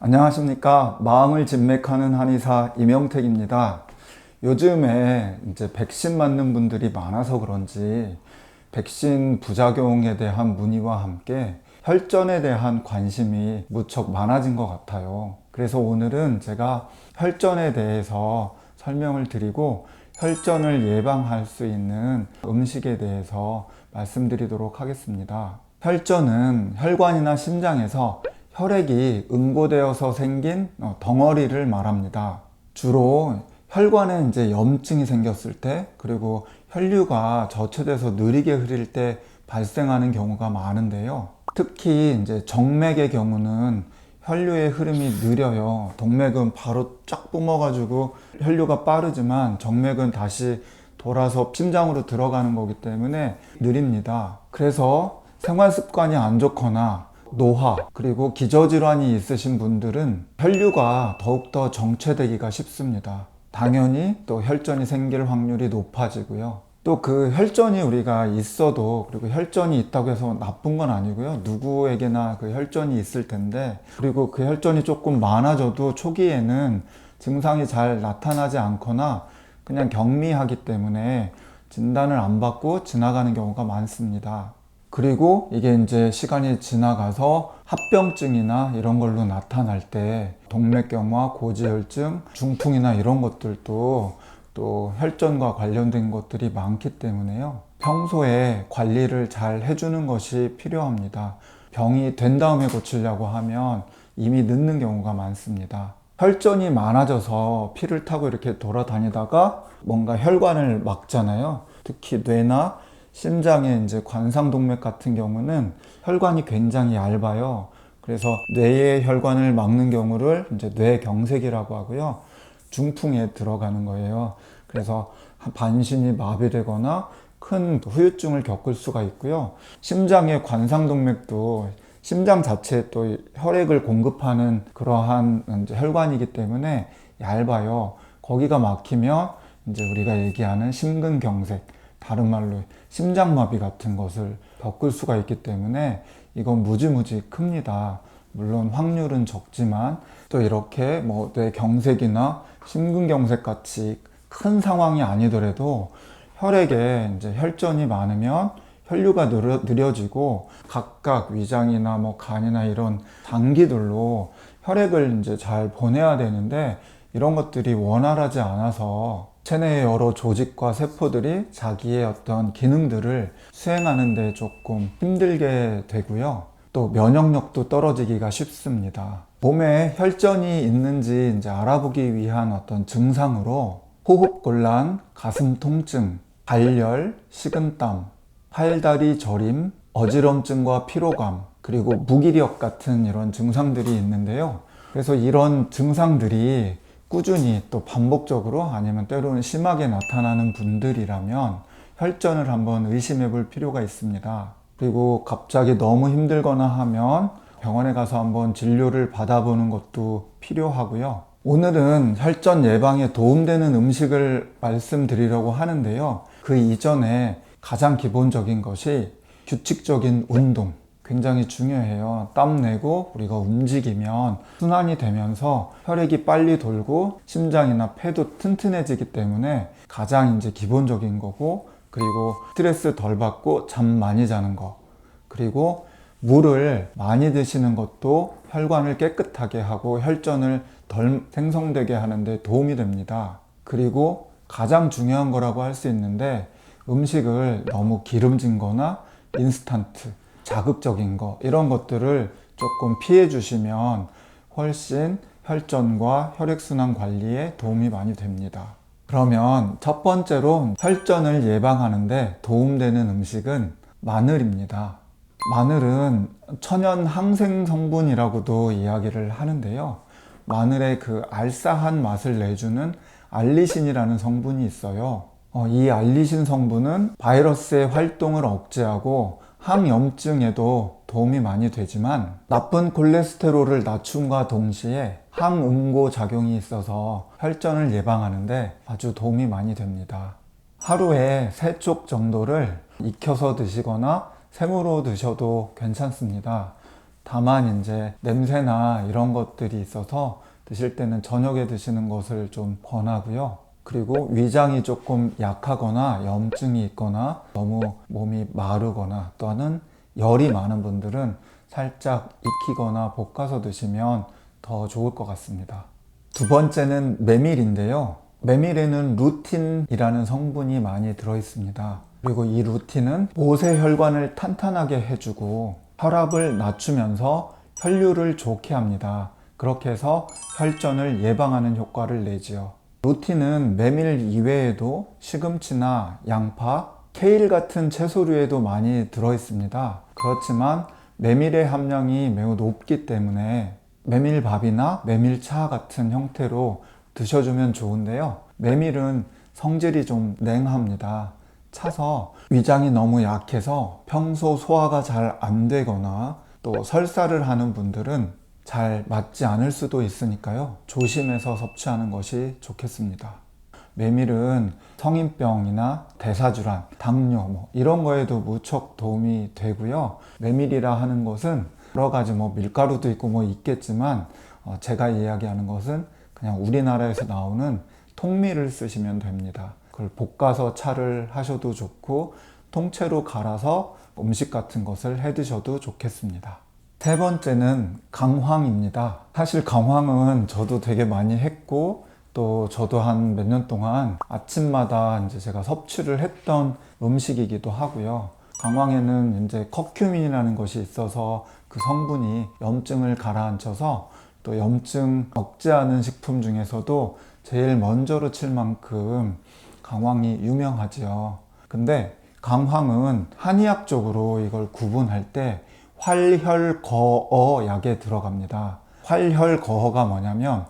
안녕하십니까. 마음을 진맥하는 한의사 이명택입니다. 요즘에 이제 백신 맞는 분들이 많아서 그런지 백신 부작용에 대한 문의와 함께 혈전에 대한 관심이 무척 많아진 것 같아요. 그래서 오늘은 제가 혈전에 대해서 설명을 드리고 혈전을 예방할 수 있는 음식에 대해서 말씀드리도록 하겠습니다. 혈전은 혈관이나 심장에서 혈액이 응고되어서 생긴 덩어리를 말합니다. 주로 혈관에 이제 염증이 생겼을 때, 그리고 혈류가 저체돼서 느리게 흐를 때 발생하는 경우가 많은데요. 특히 이제 정맥의 경우는 혈류의 흐름이 느려요. 동맥은 바로 쫙 뿜어가지고 혈류가 빠르지만 정맥은 다시 돌아서 심장으로 들어가는 거기 때문에 느립니다. 그래서 생활 습관이 안 좋거나 노화, 그리고 기저질환이 있으신 분들은 혈류가 더욱더 정체되기가 쉽습니다. 당연히 또 혈전이 생길 확률이 높아지고요. 또 그 혈전이 우리가 있어도, 그리고 혈전이 있다고 해서 나쁜 건 아니고요. 누구에게나 그 혈전이 있을 텐데, 그리고 그 혈전이 조금 많아져도 초기에는 증상이 잘 나타나지 않거나 그냥 경미하기 때문에 진단을 안 받고 지나가는 경우가 많습니다. 그리고 이게 이제 시간이 지나가서 합병증이나 이런 걸로 나타날 때 동맥경화, 고지혈증, 중풍이나 이런 것들도 또 혈전과 관련된 것들이 많기 때문에요. 평소에 관리를 잘 해주는 것이 필요합니다. 병이 된 다음에 고치려고 하면 이미 늦는 경우가 많습니다. 혈전이 많아져서 피를 타고 이렇게 돌아다니다가 뭔가 혈관을 막잖아요. 특히 뇌나 심장의 이제 관상동맥 같은 경우는 혈관이 굉장히 얇아요. 그래서 뇌의 혈관을 막는 경우를 이제 뇌경색이라고 하고요. 중풍에 들어가는 거예요. 그래서 반신이 마비되거나 큰 후유증을 겪을 수가 있고요. 심장의 관상동맥도 심장 자체에 또 혈액을 공급하는 그러한 이제 혈관이기 때문에 얇아요. 거기가 막히면 이제 우리가 얘기하는 심근경색, 다른 말로 심장마비 같은 것을 겪을 수가 있기 때문에 이건 무지무지 큽니다. 물론 확률은 적지만 또 이렇게 뭐 뇌경색이나 심근경색 같이 큰 상황이 아니더라도 혈액에 이제 혈전이 많으면 혈류가 느려지고 각각 위장이나 뭐 간이나 이런 장기들로 혈액을 이제 잘 보내야 되는데 이런 것들이 원활하지 않아서 체내의 여러 조직과 세포들이 자기의 어떤 기능들을 수행하는 데 조금 힘들게 되고요. 또 면역력도 떨어지기가 쉽습니다. 몸에 혈전이 있는지 이제 알아보기 위한 어떤 증상으로 호흡곤란, 가슴 통증, 발열, 식은땀, 팔다리 저림, 어지럼증과 피로감, 그리고 무기력 같은 이런 증상들이 있는데요. 그래서 이런 증상들이 꾸준히 또 반복적으로 아니면 때로는 심하게 나타나는 분들이라면 혈전을 한번 의심해 볼 필요가 있습니다. 그리고 갑자기 너무 힘들거나 하면 병원에 가서 한번 진료를 받아보는 것도 필요하고요. 오늘은 혈전 예방에 도움되는 음식을 말씀드리려고 하는데요. 그 이전에 가장 기본적인 것이 규칙적인 운동. 굉장히 중요해요. 땀 내고 우리가 움직이면 순환이 되면서 혈액이 빨리 돌고 심장이나 폐도 튼튼해지기 때문에 가장 이제 기본적인 거고, 그리고 스트레스 덜 받고 잠 많이 자는 거, 그리고 물을 많이 드시는 것도 혈관을 깨끗하게 하고 혈전을 덜 생성되게 하는데 도움이 됩니다. 그리고 가장 중요한 거라고 할 수 있는데 음식을 너무 기름진 거나 인스턴트, 자극적인 거 이런 것들을 조금 피해 주시면 훨씬 혈전과 혈액순환 관리에 도움이 많이 됩니다. 그러면 첫 번째로 혈전을 예방하는데 도움되는 음식은 마늘입니다. 마늘은 천연 항생 성분이라고도 이야기를 하는데요. 마늘의 그 알싸한 맛을 내주는 알리신이라는 성분이 있어요. 이 알리신 성분은 바이러스의 활동을 억제하고 항염증에도 도움이 많이 되지만 나쁜 콜레스테롤을 낮춤과 동시에 항응고 작용이 있어서 혈전을 예방하는데 아주 도움이 많이 됩니다. 하루에 3쪽 정도를 익혀서 드시거나 생으로 드셔도 괜찮습니다. 다만 이제 냄새나 이런 것들이 있어서 드실 때는 저녁에 드시는 것을 좀 권하고요. 그리고 위장이 조금 약하거나 염증이 있거나 너무 몸이 마르거나 또는 열이 많은 분들은 살짝 익히거나 볶아서 드시면 더 좋을 것 같습니다. 두 번째는 메밀인데요. 메밀에는 루틴이라는 성분이 많이 들어있습니다. 그리고 이 루틴은 모세혈관을 탄탄하게 해주고 혈압을 낮추면서 혈류를 좋게 합니다. 그렇게 해서 혈전을 예방하는 효과를 내지요. 루틴은 메밀 이외에도 시금치나 양파, 케일 같은 채소류에도 많이 들어있습니다. 그렇지만 메밀의 함량이 매우 높기 때문에 메밀밥이나 메밀차 같은 형태로 드셔주면 좋은데요. 메밀은 성질이 좀 냉합니다. 차서 위장이 너무 약해서 평소 소화가 잘 안 되거나 또 설사를 하는 분들은 잘 맞지 않을 수도 있으니까요. 조심해서 섭취하는 것이 좋겠습니다. 메밀은 성인병이나 대사질환, 당뇨 이런 거에도 무척 도움이 되고요. 메밀이라 하는 것은 여러 가지 밀가루도 있고 있겠지만 제가 이야기하는 것은 그냥 우리나라에서 나오는 통밀을 쓰시면 됩니다. 그걸 볶아서 차를 하셔도 좋고 통째로 갈아서 음식 같은 것을 해 드셔도 좋겠습니다. 세 번째는 강황입니다. 사실 강황은 저도 되게 많이 했고 또 저도 한 몇 년 동안 아침마다 이제 제가 섭취를 했던 음식이기도 하고요. 강황에는 이제 커큐민이라는 것이 있어서 그 성분이 염증을 가라앉혀서 또 염증 억제하는 식품 중에서도 제일 먼저로 칠 만큼 강황이 유명하지요. 근데 강황은 한의학적으로 이걸 구분할 때 활혈거어약에 들어갑니다. 활혈거어가 뭐냐면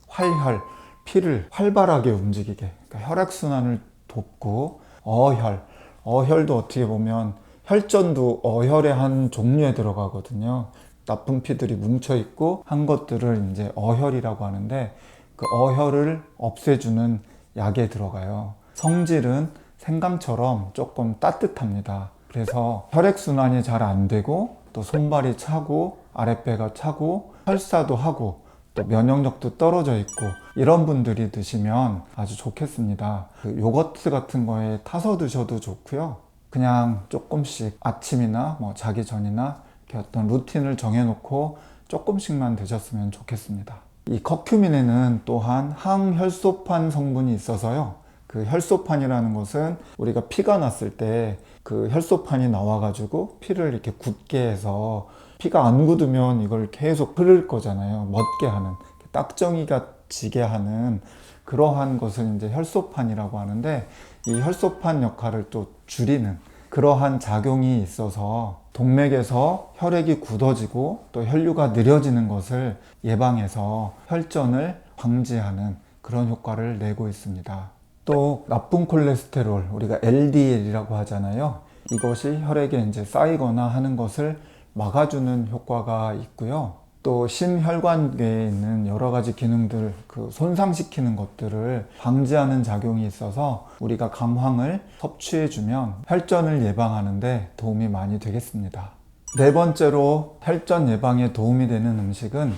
활혈, 피를 활발하게 움직이게, 그러니까 혈액순환을 돕고 어혈도 어떻게 보면 혈전도 어혈의 한 종류에 들어가거든요. 나쁜 피들이 뭉쳐있고 한 것들을 이제 어혈이라고 하는데 그 어혈을 없애주는 약에 들어가요. 성질은 생강처럼 조금 따뜻합니다. 그래서 혈액순환이 잘 안 되고 또 손발이 차고 아랫배가 차고 설사도 하고 또 면역력도 떨어져 있고 이런 분들이 드시면 아주 좋겠습니다. 그 요거트 같은 거에 타서 드셔도 좋고요. 그냥 조금씩 아침이나 자기 전이나 이렇게 어떤 루틴을 정해놓고 조금씩만 드셨으면 좋겠습니다. 이 커큐민에는 또한 항혈소판 성분이 있어서요. 그 혈소판이라는 것은 우리가 피가 났을 때 그 혈소판이 나와가지고 피를 이렇게 굳게 해서 피가 안 굳으면 이걸 계속 흐를 거잖아요. 멎게 하는, 딱정이가 지게 하는 그러한 것을 이제 혈소판이라고 하는데 이 혈소판 역할을 또 줄이는 그러한 작용이 있어서 동맥에서 혈액이 굳어지고 또 혈류가 느려지는 것을 예방해서 혈전을 방지하는 그런 효과를 내고 있습니다. 또 나쁜 콜레스테롤, 우리가 LDL이라고 하잖아요. 이것이 혈액에 이제 쌓이거나 하는 것을 막아주는 효과가 있고요. 또 심혈관계에 있는 여러 가지 기능들, 그 손상시키는 것들을 방지하는 작용이 있어서 우리가 강황을 섭취해주면 혈전을 예방하는데 도움이 많이 되겠습니다. 네 번째로 혈전 예방에 도움이 되는 음식은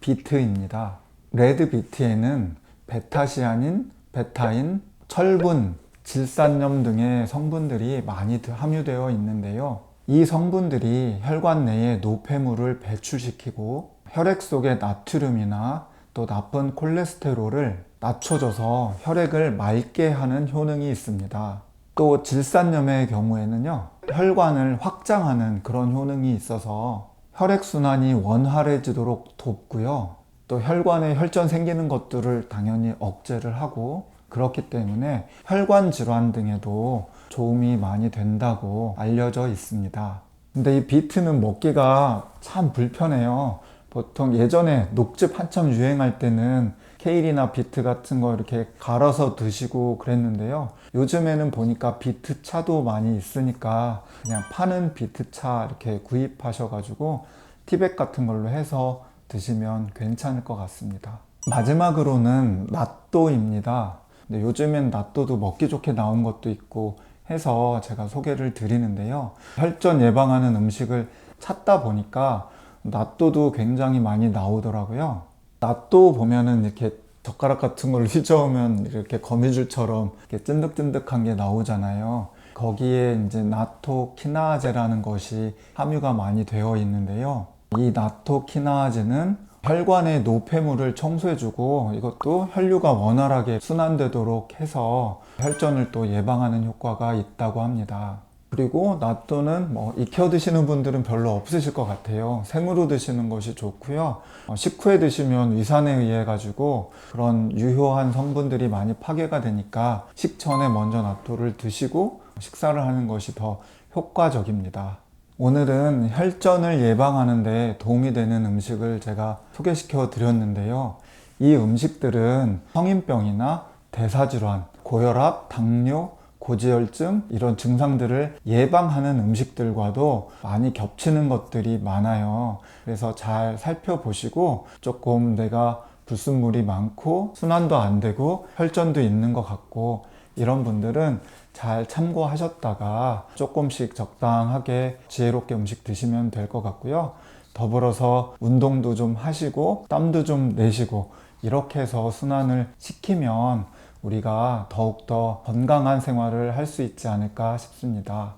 비트입니다. 레드 비트에는 베타시아닌, 베타인, 철분, 질산염 등의 성분들이 많이 함유되어 있는데요. 이 성분들이 혈관 내에 노폐물을 배출시키고 혈액 속의 나트륨이나 또 나쁜 콜레스테롤을 낮춰줘서 혈액을 맑게 하는 효능이 있습니다. 또 질산염의 경우에는요, 혈관을 확장하는 그런 효능이 있어서 혈액순환이 원활해지도록 돕고요. 또 혈관에 혈전 생기는 것들을 당연히 억제를 하고 그렇기 때문에 혈관 질환 등에도 도움이 많이 된다고 알려져 있습니다. 근데 이 비트는 먹기가 참 불편해요. 보통 예전에 녹즙 한참 유행할 때는 케일이나 비트 같은 거 이렇게 갈아서 드시고 그랬는데요. 요즘에는 보니까 비트 차도 많이 있으니까 그냥 파는 비트 차 이렇게 구입하셔가지고 티백 같은 걸로 해서 드시면 괜찮을 것 같습니다. 마지막으로는 낫또입니다. 근데 요즘엔 낫또도 먹기 좋게 나온 것도 있고 해서 제가 소개를 드리는데요. 혈전 예방하는 음식을 찾다 보니까 낫또도 굉장히 많이 나오더라고요. 낫또 보면은 이렇게 젓가락 같은 걸 휘저으면 이렇게 거미줄처럼 이렇게 찐득찐득한 게 나오잖아요. 거기에 이제 나토키나제라는 것이 함유가 많이 되어 있는데요. 이 나토키나제는 혈관의 노폐물을 청소해주고 이것도 혈류가 원활하게 순환되도록 해서 혈전을 또 예방하는 효과가 있다고 합니다. 그리고 낫또는 익혀 드시는 분들은 별로 없으실 것 같아요. 생으로 드시는 것이 좋고요. 식후에 드시면 위산에 의해 가지고 그런 유효한 성분들이 많이 파괴가 되니까 식전에 먼저 낫또를 드시고 식사를 하는 것이 더 효과적입니다. 오늘은 혈전을 예방하는 데 도움이 되는 음식을 제가 소개시켜 드렸는데요. 이 음식들은 성인병이나 대사질환, 고혈압, 당뇨, 고지혈증 이런 증상들을 예방하는 음식들과도 많이 겹치는 것들이 많아요. 그래서 잘 살펴보시고 조금 내가 불순물이 많고 순환도 안 되고 혈전도 있는 것 같고 이런 분들은 잘 참고하셨다가 조금씩 적당하게 지혜롭게 음식 드시면 될 것 같고요. 더불어서 운동도 좀 하시고 땀도 좀 내시고 이렇게 해서 순환을 시키면 우리가 더욱더 건강한 생활을 할 수 있지 않을까 싶습니다.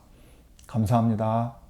감사합니다.